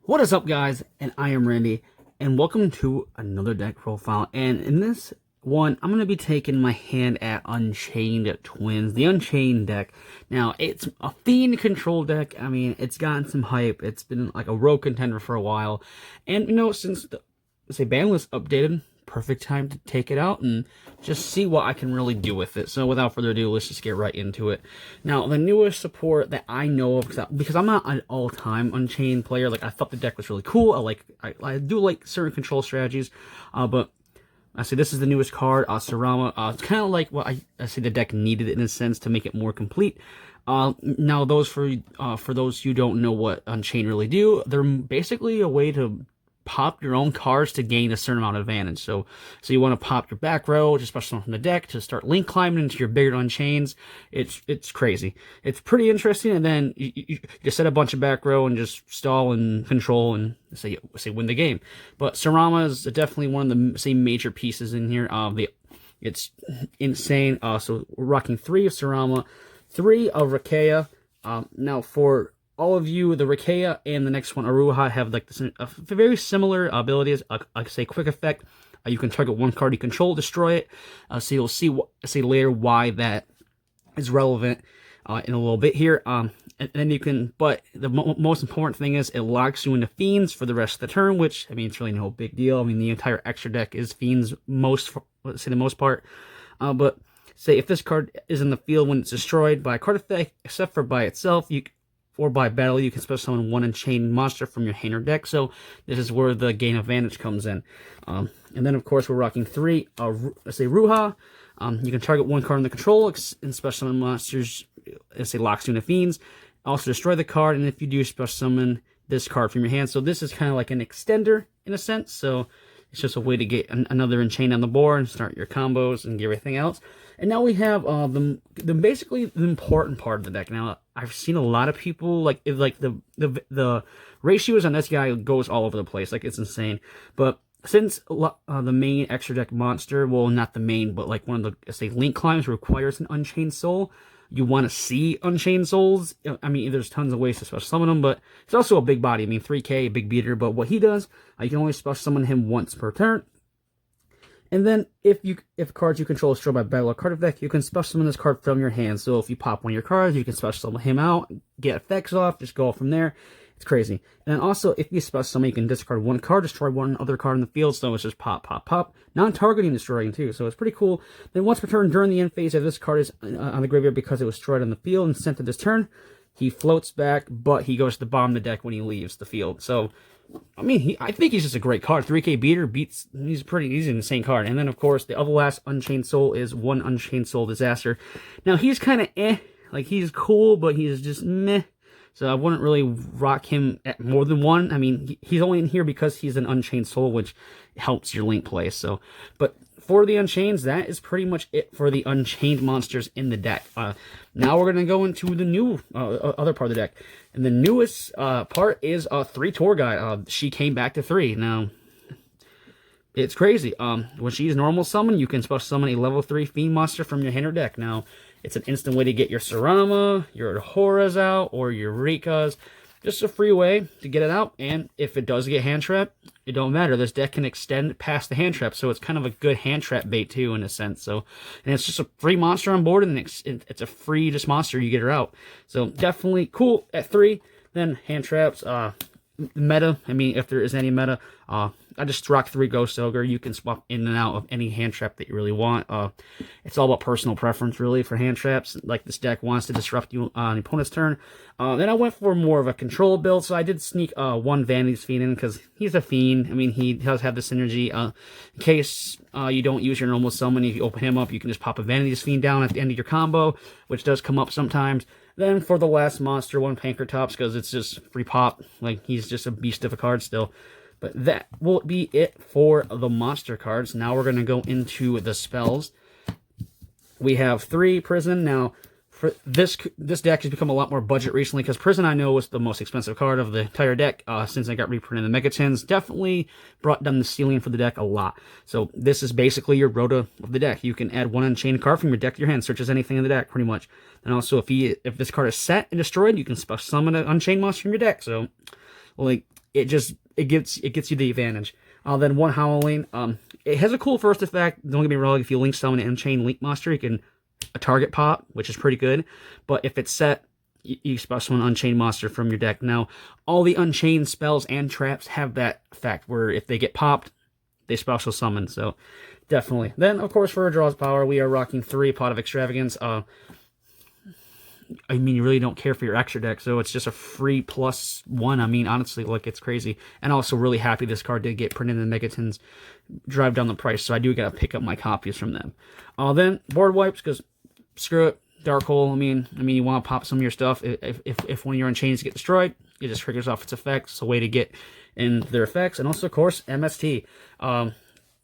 What is up, guys? And I am Randy, and welcome to another deck profile. And in this one, I'm going to be taking my hand at Unchained Twins, the Unchained deck. Now, it's a Fiend control deck. I mean, it's gotten some hype. It's been like a rogue contender for a while. And, since the, ban list updated, perfect time to take it out and just see what I can really do with it. So without further ado, let's just get right into it. Now, the newest support that I know of, because I'm not an all-time Unchained player, like I thought the deck was really cool. I do like certain control strategies, but I say this is the newest card, Sarama. It's kind of like what I say the deck needed in a sense to make it more complete. Now, for those who don't know what Unchained really do, they're basically a way to pop your own cards to gain a certain amount of advantage. So you want to pop your back row, just special from the deck to start link climbing into your bigger Unchains. It's crazy. It's pretty interesting. And then you just set a bunch of back row and just stall and control and say win the game. But Sarama is definitely one of the major pieces in here. It's insane. So we're rocking 3 of Sarama, 3 of Rakea. Now for all of you, the Rakea and the next one, Aruha, have like very similar abilities. I say quick effect. You can target one card you control, destroy it. So you'll see later why that is relevant in a little bit here. And then you can, but the most important thing is it locks you into Fiends for the rest of the turn, which, I mean, it's really no big deal. I mean, the entire extra deck is Fiends the most part. But say if this card is in the field when it's destroyed by a card effect, except for by itself, or by battle, you can special summon one Unchained monster from your hand or deck. So this is where the gain advantage comes in. And then, of course, we're rocking 3. Let's say Ruha. You can target one card in the control and special summon monsters. Let's say locks you into Fiends. Also destroy the card, and if you do, special summon this card from your hand. So this is kind of like an extender in a sense. So it's just a way to get another Unchained on the board and start your combos and get everything else. And now we have basically the important part of the deck. Now I've seen a lot of people the ratios on this guy goes all over the place, like it's insane. But since the main extra deck monster, well, not the main, but like one of the link climbs requires an Unchained Soul. You want to see Unchained Souls. I mean, there's tons of ways to special summon him, but he's also a big body. I mean, 3K, big beater. But what he does, you can only special summon him once per turn. And then if cards you control is destroyed by battle or card effect, you can special summon this card from your hand. So if you pop one of your cards, you can special summon him out, get effects off, just go from there. It's crazy. And then also, if you special summon, you can discard one card, destroy one other card in the field. So it's just pop, pop, pop. Non-targeting destroying too. So it's pretty cool. Then once per turn during the end phase, if this card is on the graveyard because it was destroyed on the field and sent to this turn, he floats back, but he goes to the bottom of the deck when he leaves the field. So I mean, I think he's just a great card. 3K beater he's an insane card. And then, of course, the other last Unchained Soul is one Unchained Soul Disaster. Now, he's kind of like he's cool, but he's just meh. So I wouldn't really rock him at more than one. I mean, he's only in here because he's an Unchained Soul, which helps your link play. So, but for the Unchaineds, that is pretty much it for the Unchained monsters in the deck. Now we're going to go into the new other part of the deck. And the newest part is 3 Tour Guide. She came back to 3. Now, it's crazy. When she's normal summon, you can special summon a level 3 Fiend monster from your hand or deck. Now, it's an instant way to get your Sarama, your Horas out, or your Rikas. Just a free way to get it out, and if it does get hand trapped, it don't matter. This deck can extend past the hand trap, so it's kind of a good hand trap bait too, in a sense. So, and it's just a free monster on board, and it's a free just monster. You get her out, so definitely cool at 3. Then hand traps, meta. I mean, if there is any meta, I just rock 3 Ghost Ogre. You can swap in and out of any hand trap that you really want. It's all about personal preference, really, for hand traps. Like, this deck wants to disrupt you on the opponent's turn. Then I went for more of a control build, so I did sneak one Vanity's Fiend in, because he's a Fiend. I mean, he does have the synergy. In case you don't use your normal summon, if you open him up, you can just pop a Vanity's Fiend down at the end of your combo, which does come up sometimes. Then for the last monster, one Pankratops, because it's just free pop. Like, he's just a beast of a card still. But that will be it for the monster cards. Now we're going to go into the spells. We have 3 Prison. Now, for this deck has become a lot more budget recently, because Prison, I know, was the most expensive card of the entire deck since I got reprinted in the Megatins. Definitely brought down the ceiling for the deck a lot. So this is basically your Rota of the deck. You can add one Unchained card from your deck to your hand, search as anything in the deck, pretty much. And also, if this card is set and destroyed, you can summon an Unchained monster from your deck. So, like, it gets you the advantage. Then one Howling. It has a cool first effect. Don't get me wrong. If you link summon an Unchained Link monster, you can a target pop, which is pretty good. But if it's set, you special summon an Unchained monster from your deck. Now, all the Unchained spells and traps have that effect where if they get popped, they special summon. So definitely. Then, of course, for our draws power, we are rocking 3 Pot of Extravagance. I mean, you really don't care for your extra deck, so it's just a free +1. I mean, honestly, like, it's crazy. And also really happy this card did get printed in the Megatons, drive down the price, so I do gotta pick up my copies from them. Then board wipes, because screw it, Dark Hole. I mean, you want to pop some of your stuff. If one of your Unchaineds get destroyed, it just triggers off its effects. It's a way to get in their effects. And also, of course, MST.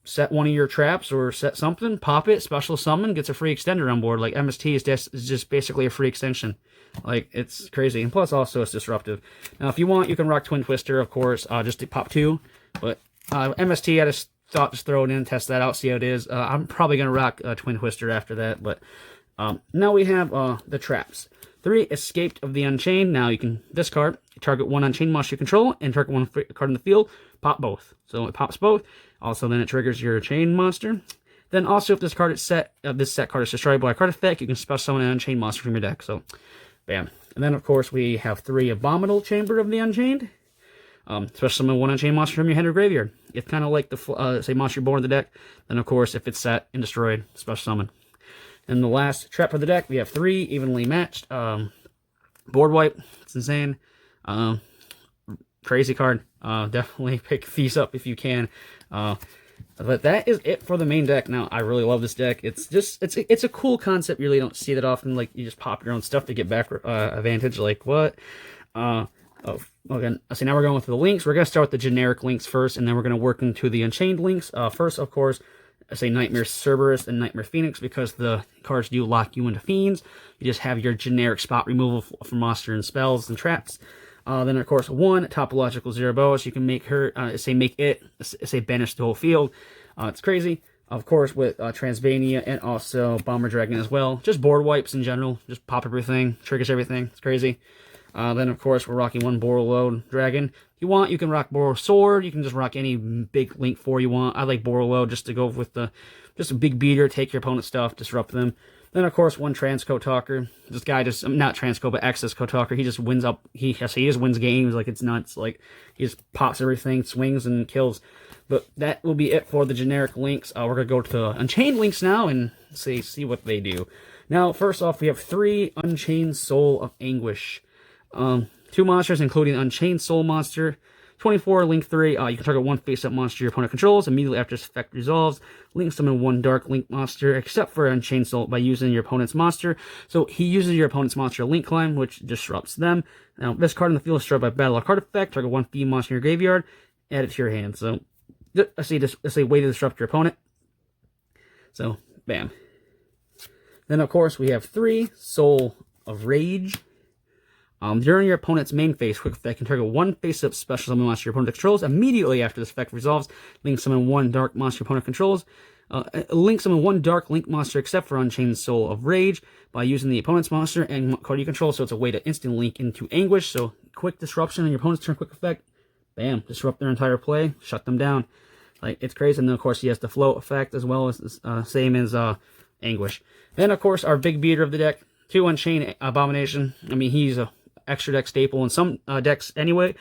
Set one of your traps or set something, pop it, special summon, gets a free extender on board. Like, MST is just basically a free extension. Like, it's crazy. And plus, also, it's disruptive. Now, if you want, you can rock Twin Twister, of course, just to pop 2. But MST, I just thought just throw it in, test that out, see how it is. I'm probably going to rock Twin Twister after that. But now we have the traps. 3, Escaped of the Unchained. Now, you can discard, target 1 Unchained monster you control, and target 1 card in the field, pop both. So it pops both. Also, then it triggers your Chain monster. Then also, if this card is set, this set card is destroyed by a card effect, you can special summon an Unchained monster from your deck. So, bam. And then, of course, we have 3 Abominable Chamber of the Unchained. Special summon 1 Unchained monster from your hand or graveyard. It's kind of like the, say, monster born in the deck. Then, of course, if it's set and destroyed, special summon. And the last trap of the deck, we have 3 evenly matched. Board wipe. It's insane. Crazy card. Definitely pick these up if you can. But that is it for the main deck. Now, I really love this deck. It's a cool concept. You really don't see that often. Like, you just pop your own stuff to get back advantage. Like, what? Okay. So now we're going with the links. We're going to start with the generic links first, and then we're going to work into the Unchained links. First, of course, I say Nightmare Cerberus and Nightmare Phoenix because the cards do lock you into Fiends. You just have your generic spot removal for monster and spells and traps. Then, of course, 1 Topological Zerboas. You can make her, say banish the whole field. It's crazy. Of course, with Transvania and also Bomber Dragon as well. Just board wipes in general. Just pop everything, triggers everything. It's crazy. Then, of course, we're rocking 1 Borreload Dragon. If you want, you can rock Borreload Sword. You can just rock any big Link 4 you want. I like Borreload just to go with just a big beater, take your opponent's stuff, disrupt them. Then, of course, 1 Transco Talker. This guy just, not Transco, but Access Co Talker. He just wins up, he just wins games. Like, it's nuts. Like, he just pops everything, swings, and kills. But that will be it for the generic links. We're going to go to the Unchained links now and see what they do. Now, first off, we have 3 Unchained Soul of Anguish. 2 monsters, including Unchained Soul Monster. 24, Link 3, you can target 1 face-up monster your opponent controls. Immediately after this effect resolves, Link summon 1 Dark Link monster, except for Unchained Soul, by using your opponent's monster. So he uses your opponent's monster Link Climb, which disrupts them. Now, this card in the field is destroyed by battle or card effect. Target 1 fiend monster in your graveyard, add it to your hand. So, let's say way to disrupt your opponent. So, bam. Then, of course, we have 3 Soul of Rage. During your opponent's main phase, quick effect can target 1 face-up special summon monster your opponent controls. Immediately after this effect resolves, Link summon 1 dark monster your opponent controls. Link summon 1 dark Link monster except for Unchained Soul of Rage by using the opponent's monster and card you control. So it's a way to instant link into Anguish. So quick disruption on your opponent's turn, quick effect. Bam, disrupt their entire play, shut them down. Like, it's crazy. And then, of course, he has the float effect as well as same as Anguish. Then, of course, our big beater of the deck, 2 Unchained Abomination. I mean, he's a extra deck staple in some decks anyway.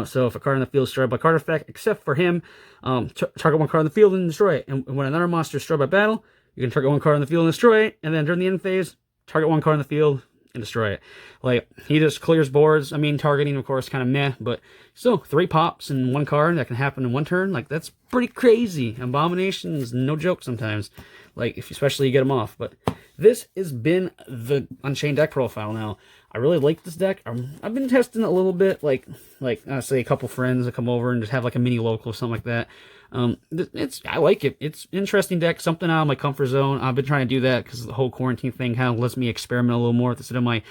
So if a card in the field is destroyed by card effect, except for him, target 1 card in the field and destroy it. And when another monster is destroyed by battle, you can target 1 card in the field and destroy it. And then during the end phase, target 1 card in the field and destroy it. Like, he just clears boards. I mean, targeting, of course, kind of meh, but still, 3 pops and 1 card that can happen in 1 turn. Like, that's pretty crazy. Abomination is no joke sometimes. Like, especially you get them off. But this has been the Unchained deck profile. Now, I really like this deck. I've been testing it a little bit, like say a couple friends that come over and just have like a mini local or something like that. I like it. It's an interesting deck, something out of my comfort zone. I've been trying to do that because the whole quarantine thing kind of lets me experiment a little more instead of my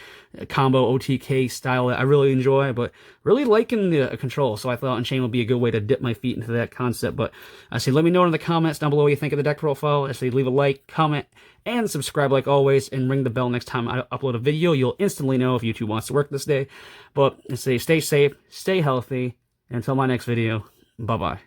combo OTK style that I really enjoy, but really liking the control. So I thought Unchained would be a good way to dip my feet into that concept. But I say, let me know in the comments down below what you think of the deck profile. I say, leave a like, comment, and subscribe like always, and ring the bell next time I upload a video. You'll instantly know if YouTube wants to work this day. But I say, stay safe, stay healthy, And until my next video, bye-bye.